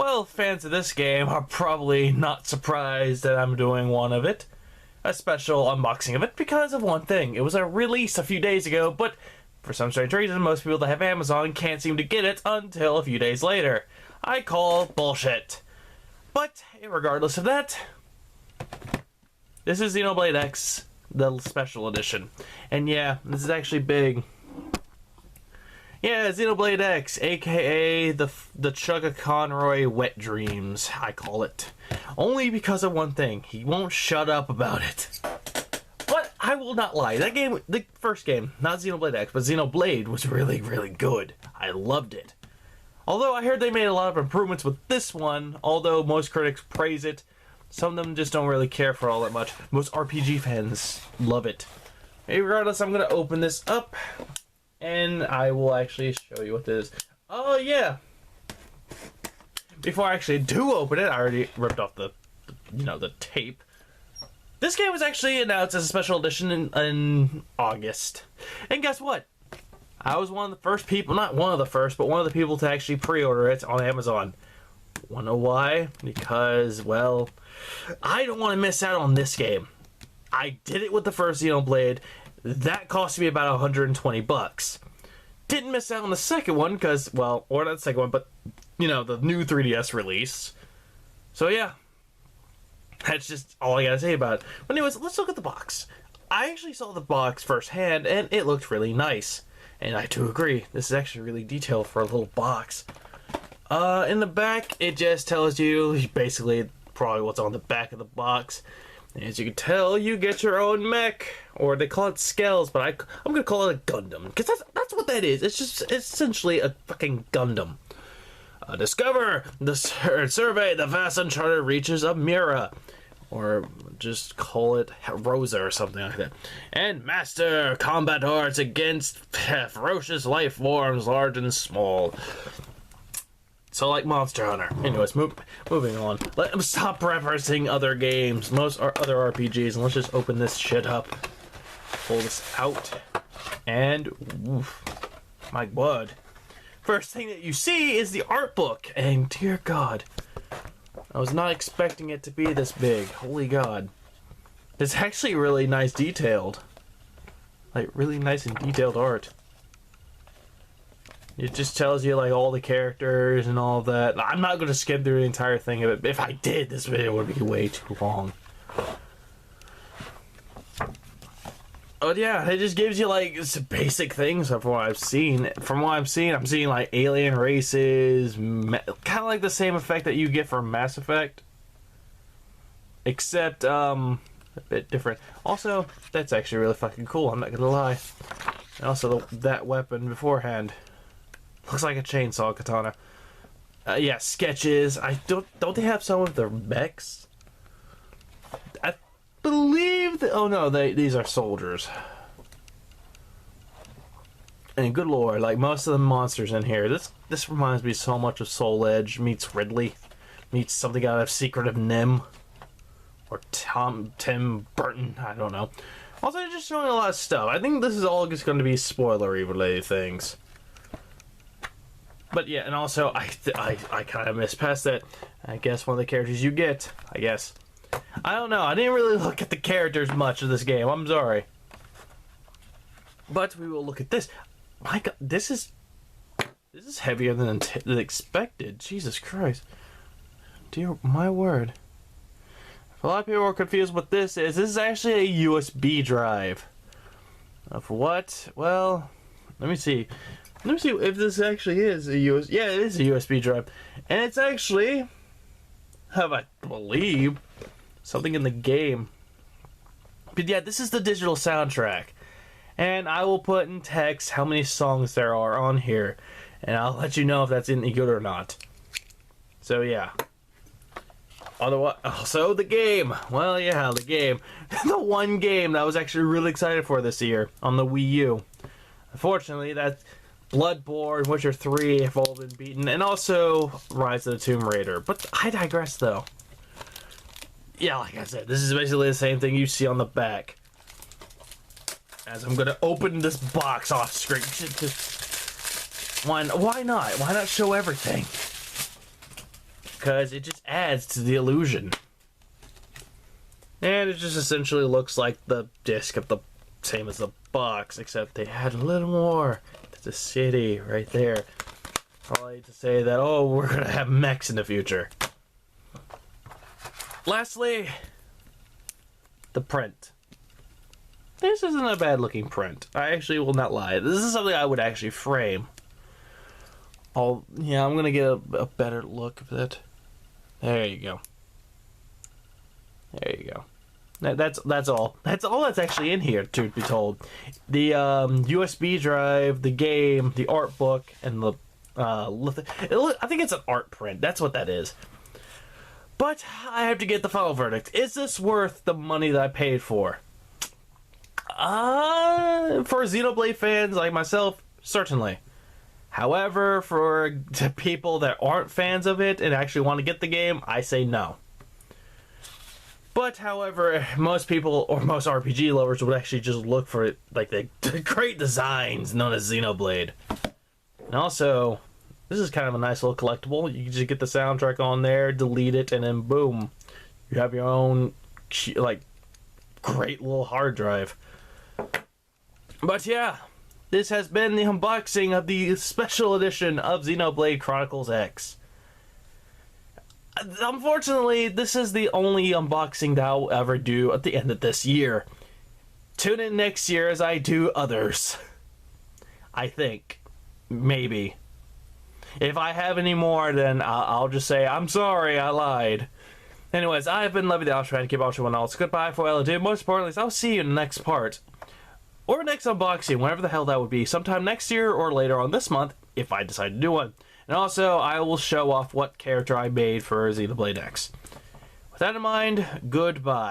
Well, fans of this game are probably not surprised that I'm doing one of it. A special unboxing of it because of one thing. It was a release a few days ago, but for some strange reason, most people that have Amazon can't seem to get it until a few days later. I call bullshit. But regardless of that, this is Xenoblade X, the special edition. And yeah, this is actually big. Yeah, Xenoblade X, aka the Chuggaaconroy Wet Dreams, I call it. Only because of one thing. He won't shut up about it. But I will not lie. That game, the first game, not Xenoblade X, but Xenoblade was really, really good. I loved it. Although I heard they made a lot of improvements with this one, although most critics praise it, some of them just don't really care for all that much. Most RPG fans love it. Regardless, I'm going to open this up. And I will actually show you what this is. Oh, yeah. Before I actually do open it, I already ripped off the tape. This game was actually announced as a special edition in August. And guess what? I was one of the first people, not one of the first, but one of the people to actually pre-order it on Amazon. Wanna know why? Because, well, I don't want to miss out on this game. I did it with the first Xenoblade. That cost me about 120 bucks. Didn't miss out on the second one because, well, or not the second one, but, the new 3DS release. So yeah, that's just all I gotta say about it. But anyways, let's look at the box. I actually saw the box firsthand, and it looked really nice. And I do agree, this is actually really detailed for a little box. In the back, it just tells you basically probably what's on the back of the box. As you can tell, you get your own mech, or they call it Skells, but I'm gonna call it a Gundam, because that's what that is. It's essentially a fucking Gundam. Discover, survey the vast uncharted reaches of Mira, or just call it Rosa or something like that, and master combat arts against ferocious life forms large and small. So like Monster Hunter. Anyways, moving on. Let them stop referencing other games, most other RPGs, and let's just open this shit up. Pull this out, and oof, my God. First thing that you see is the art book, and dear God, I was not expecting it to be this big. Holy God, it's actually really nice detailed, like really nice and detailed art. It just tells you like all the characters and all of that. I'm not going to skim through the entire thing of it. If I did, this video would be way too long. But yeah, it just gives you like some basic things from what I've seen. From what I'm seeing like alien races, kind of like the same effect that you get from Mass Effect, except a bit different. Also, that's actually really fucking cool. I'm not gonna lie. And also that weapon beforehand. Looks like a chainsaw katana. Yeah, sketches. Don't they have some of their mechs? I believe that. Oh no, these are soldiers. And good lord, like most of the monsters in here, this reminds me so much of Soul Edge meets Ridley, meets something out of Secret of Nim, or Tim Burton. I don't know. Also, they're just showing a lot of stuff. I think this is all just going to be spoilery related things. But yeah, and also, I kind of missed past that. I guess one of the characters you get, I guess. I don't know. I didn't really look at the characters much of this game. I'm sorry. But we will look at this. My God, this is heavier than expected. Jesus Christ. Dear, my word. A lot of people are confused what this is actually a USB drive. Of what? Well, let me see. Let me see if this actually is a USB. Yeah, it is a USB drive. And it's actually, I believe, something in the game. But yeah, this is the digital soundtrack. And I will put in text how many songs there are on here. And I'll let you know if that's any good or not. So yeah. Otherwise, also the game. Well, yeah, the game. The one game that I was actually really excited for this year on the Wii U. Unfortunately, that's Bloodborne, Witcher 3 have all been beaten, and also Rise of the Tomb Raider. But I digress, though. Yeah, like I said, this is basically the same thing you see on the back. As I'm gonna open this box off screen. Why not? Why not show everything? because it just adds to the illusion. And it just essentially looks like the disc of the same as the box, except they add a little more to the city right there. I like to say that, oh, we're gonna have mechs in the future. Lastly, the print. This isn't a bad looking print. I actually will not lie. This is something I would actually frame. Yeah, I'm gonna get a better look of it. There you go. There you go. That's all. That's all that's actually in here, truth be told. The USB drive, the game, the art book, and the I think it's an art print. That's what that is. But I have to get the final verdict. Is this worth the money that I paid for? For Xenoblade fans like myself, certainly. However, for people that aren't fans of it and actually want to get the game, I say no. But, however, most people, or most RPG lovers, would actually just look for it, like the great designs known as Xenoblade. And also, this is kind of a nice little collectible. You can just get the soundtrack on there, delete it, and then boom. You have your own, like, great little hard drive. But yeah, this has been the unboxing of the special edition of Xenoblade Chronicles X. Unfortunately, this is the only unboxing that I'll ever do at the end of this year. Tune in next year as I do others. I think. Maybe. If I have any more, then I'll just say, I'm sorry, I lied. Anyways, I've been Levy the Ops, trying to keep everyone else. Goodbye for what I do. Most importantly, I'll see you in the next part. Or next unboxing, whenever the hell that would be. Sometime next year or later on this month, if I decide to do one. And also, I will show off what character I made for Xenoblade X. With that in mind, goodbye.